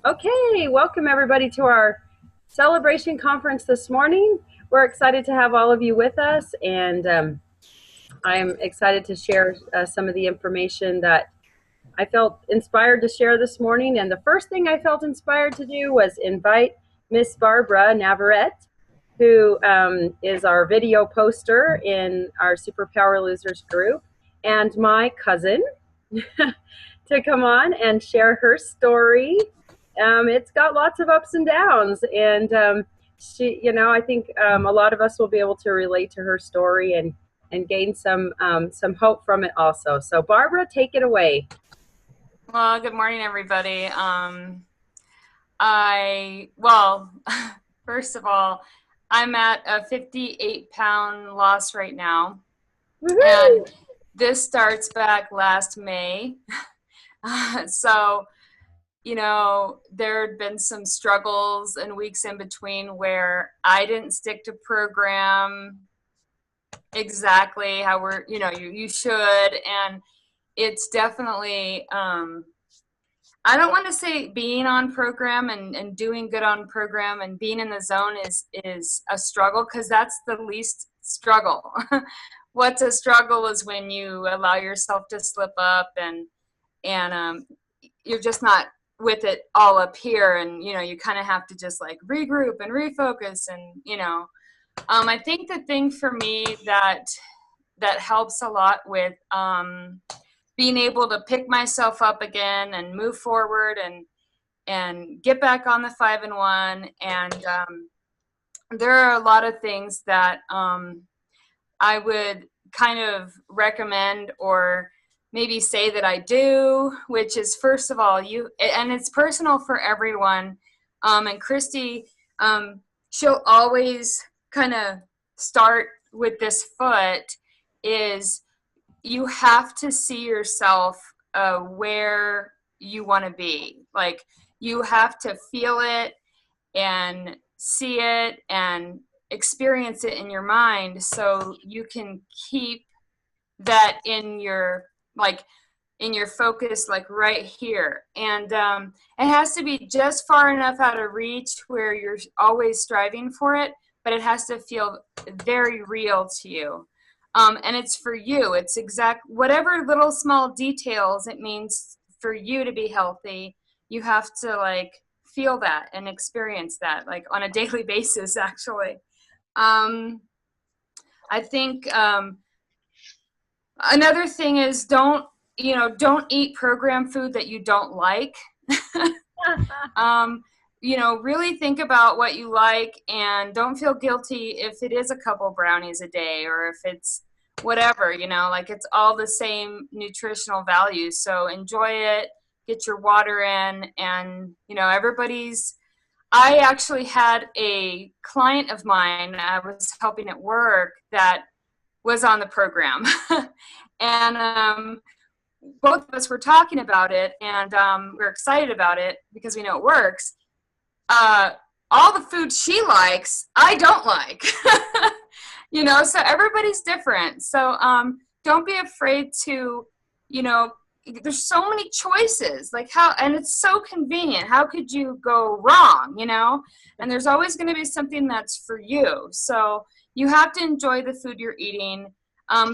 Okay, welcome everybody to our celebration conference this morning. We're excited to have all of you with us, and I'm excited to share some of the information that I felt inspired to share this morning. And the first thing I felt inspired to do was invite Miss Barbara Navarrete, who is our video poster in our Superpower Losers group, and my cousin to come on and share her story. It's got lots of ups and downs, and I think a lot of us will be able to relate to her story and gain some hope from it also. So, Barbara, take it away. Well, good morning, everybody. Well, first of all, I'm at a 58-pound loss right now, Woohoo! and this starts back last May. So, there had been some struggles and weeks in between where I didn't stick to program exactly how you should, and it's definitely I don't want to say being on program and doing good on program and being in the zone is a struggle, because that's the least struggle. What's a struggle is when you allow yourself to slip up and you're just not with it all up here, and you kind of have to just like regroup and refocus, and I think the thing for me that helps a lot with being able to pick myself up again and move forward and get back on the 5-1. And there are a lot of things that I would kind of recommend or maybe say that I do, which is, first of all, and it's personal for everyone. And Christy, she'll always kind of start with this foot, is you have to see yourself where you want to be. Like, you have to feel it and see it and experience it in your mind, so you can keep that in your, like, in your focus, like right here. And it has to be just far enough out of reach where you're always striving for it, but it has to feel very real to you. And it's for you. It's whatever little small details it means for you to be healthy. You have to like feel that and experience that like on a daily basis, actually. Um, I think another thing is, don't eat program food that you don't like. um, really think about what you like, and don't feel guilty if it is a couple brownies a day, or if it's whatever, like, it's all the same nutritional values. So enjoy it, get your water in, and I actually had a client of mine I was helping at work that was on the program. And both of us were talking about it, and we're excited about it because we know it works. uh, all the food she likes, I don't like. So everybody's different. So don't be afraid to, you know, there's so many choices, like, and it's so convenient. How could you go wrong? And there's always going to be something that's for you. So you have to enjoy the food you're eating.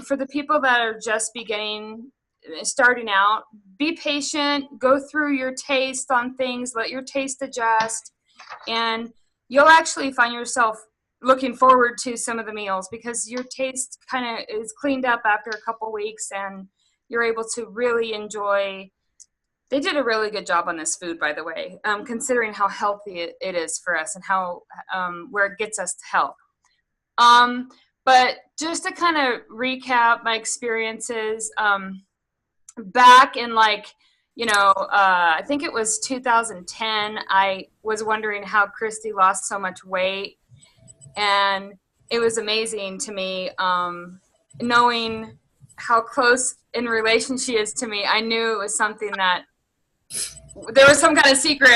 For the people that are just starting out, be patient, go through your taste on things, let your taste adjust, and you'll actually find yourself looking forward to some of the meals because your taste kind of is cleaned up after a couple weeks, and you're able to really enjoy. They did a really good job on this food, by the way, considering how healthy it is for us and how where it gets us to health. But just to kind of recap my experiences, back in, like, I think it was 2010, I was wondering how Christy lost so much weight. And it was amazing to me, knowing how close in relation she is to me. I knew it was something that there was some kind of secret,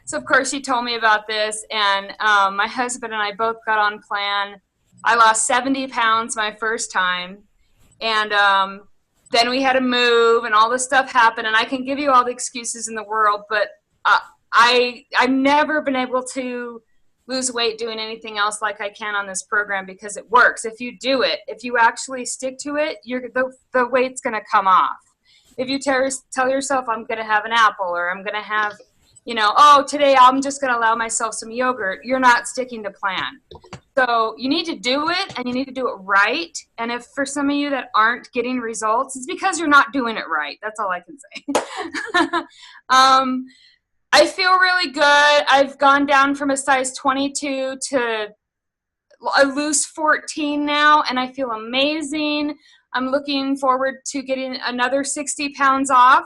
So of course she told me about this, and my husband and I both got on plan. I lost 70 pounds my first time, and then we had to move, and all this stuff happened. And I can give you all the excuses in the world, but I've never been able to lose weight doing anything else like I can on this program because it works. If you do it, if you actually stick to it, the weight's going to come off. If you tell yourself I'm going to have an apple, or I'm going to have, oh, today I'm just going to allow myself some yogurt, you're not sticking to plan. So you need to do it, and you need to do it right. And if for some of you that aren't getting results, it's because you're not doing it right. That's all I can say. I feel really good. I've gone down from a size 22 to a loose 14 now, and I feel amazing. I'm looking forward to getting another 60 pounds off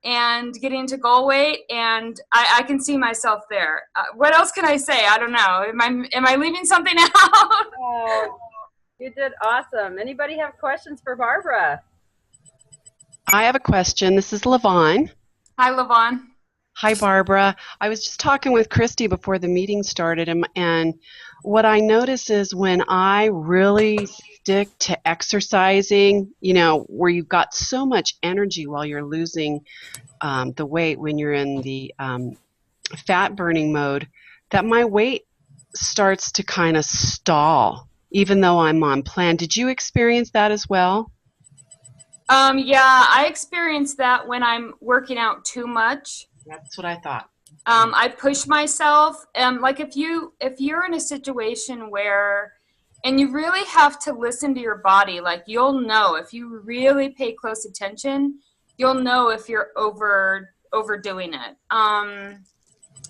and getting to goal weight, and I can see myself there. What else can I say? I don't know. Am I leaving something out? Oh, you did awesome. Anybody have questions for Barbara? I have a question. This is Levon. Hi, Levon. Hi, Barbara. I was just talking with Christy before the meeting started, and what I notice is when I really stick to exercising, where you've got so much energy while you're losing the weight, when you're in the fat burning mode, that my weight starts to kind of stall, even though I'm on plan. Did you experience that as well? Yeah, I experience that when I'm working out too much. That's what I thought. I push myself. Like if you're in a situation where, and you really have to listen to your body, like you'll know if you really pay close attention, you'll know if you're overdoing it.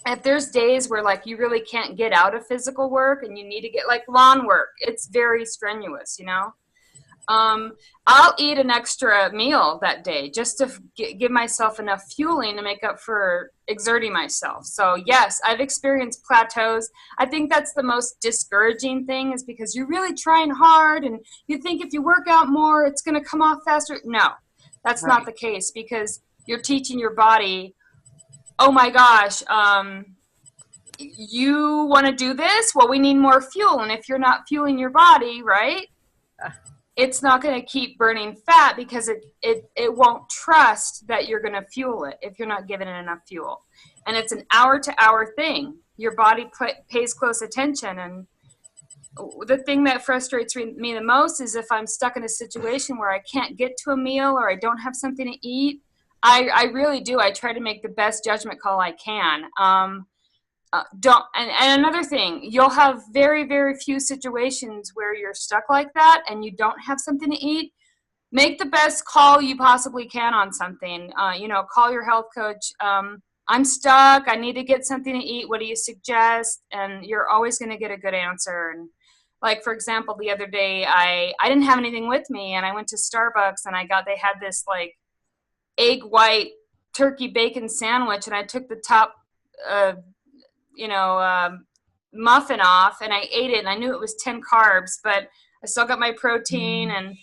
If there's days where like you really can't get out of physical work and you need to get like lawn work, it's very strenuous, I'll eat an extra meal that day just to give myself enough fueling to make up for exerting myself. So yes, I've experienced plateaus. I think that's the most discouraging thing, is because you're really trying hard and you think if you work out more, it's going to come off faster. No, that's not the case, because you're teaching your body, oh my gosh, you want to do this? Well, we need more fuel. And if you're not fueling your body, right, it's not going to keep burning fat, because it won't trust that you're going to fuel it if you're not giving it enough fuel. And it's an hour-to-hour thing. Your body pays close attention. And the thing that frustrates me the most is if I'm stuck in a situation where I can't get to a meal or I don't have something to eat. I really do. I try to make the best judgment call I can. And another thing, you'll have very, very few situations where you're stuck like that and you don't have something to eat. Make the best call you possibly can on something. Call your health coach. I'm stuck. I need to get something to eat. What do you suggest? And you're always going to get a good answer. And like, for example, the other day, I didn't have anything with me, and I went to Starbucks, and they had this like egg white turkey bacon sandwich, and I took the top muffin off, and I ate it, and I knew it was 10 carbs, but I still got my protein, and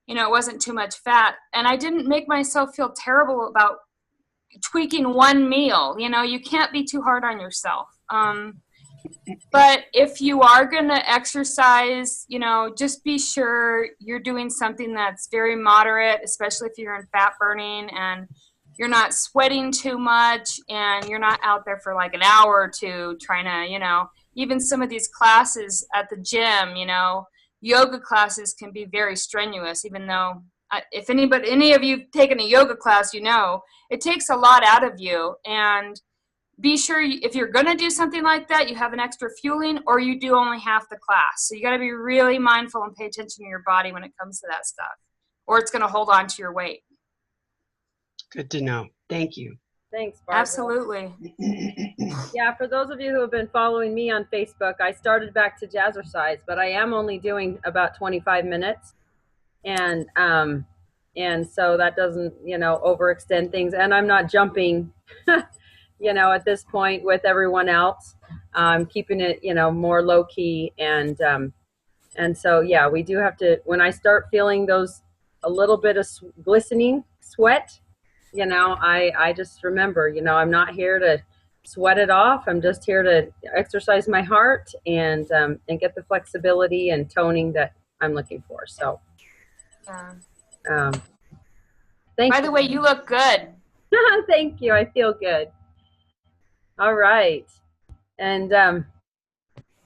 it wasn't too much fat, and I didn't make myself feel terrible about tweaking one meal. You can't be too hard on yourself. But if you are going to exercise, just be sure you're doing something that's very moderate, especially if you're in fat burning and you're not sweating too much, and you're not out there for like an hour or two trying to, even some of these classes at the gym, yoga classes can be very strenuous, even though if any of you have taken a yoga class, it takes a lot out of you. And be sure if you're going to do something like that, you have an extra fueling, or you do only half the class. So you got to be really mindful and pay attention to your body when it comes to that stuff, or it's going to hold on to your weight. Good to know. Thank you. Thanks, Barbara. Absolutely. Yeah, for those of you who have been following me on Facebook, I started back to jazzercise, but I am only doing about 25 minutes. And so that doesn't, overextend things. And I'm not jumping, at this point with everyone else. I'm keeping it, more low key. And so, yeah, we do have to, when I start feeling a little bit of glistening sweat, I just remember, I'm not here to sweat it off. I'm just here to exercise my heart and get the flexibility and toning that I'm looking for. So, thank By the way, you look good. Thank you. I feel good. All right. And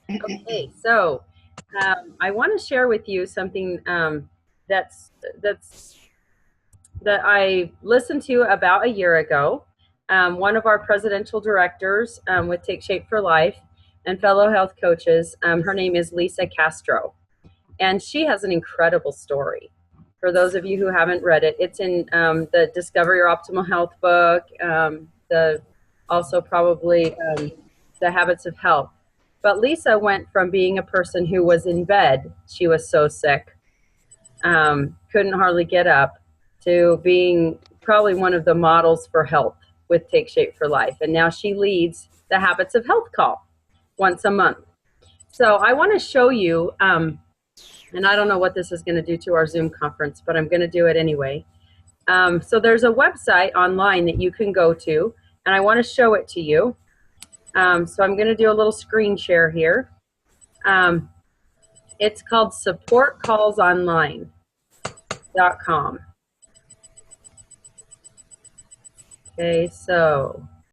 okay, so I want to share with you something that's that's that I listened to about a year ago. One of our presidential directors with Take Shape for Life and fellow health coaches, her name is Lisa Castro, and she has an incredible story. For those of you who haven't read it, it's in the Discover Your Optimal Health book, the also probably the Habits of Health. But Lisa went from being a person who was in bed, she was so sick, couldn't hardly get up, to being probably one of the models for health with Take Shape for Life. And now she leads the Habits of Health call once a month. So I want to show you, and I don't know what this is going to do to our Zoom conference, but I'm going to do it anyway. So there's a website online that you can go to, and I want to show it to you. So I'm going to do a little screen share here. It's called supportcallsonline.com. Okay, so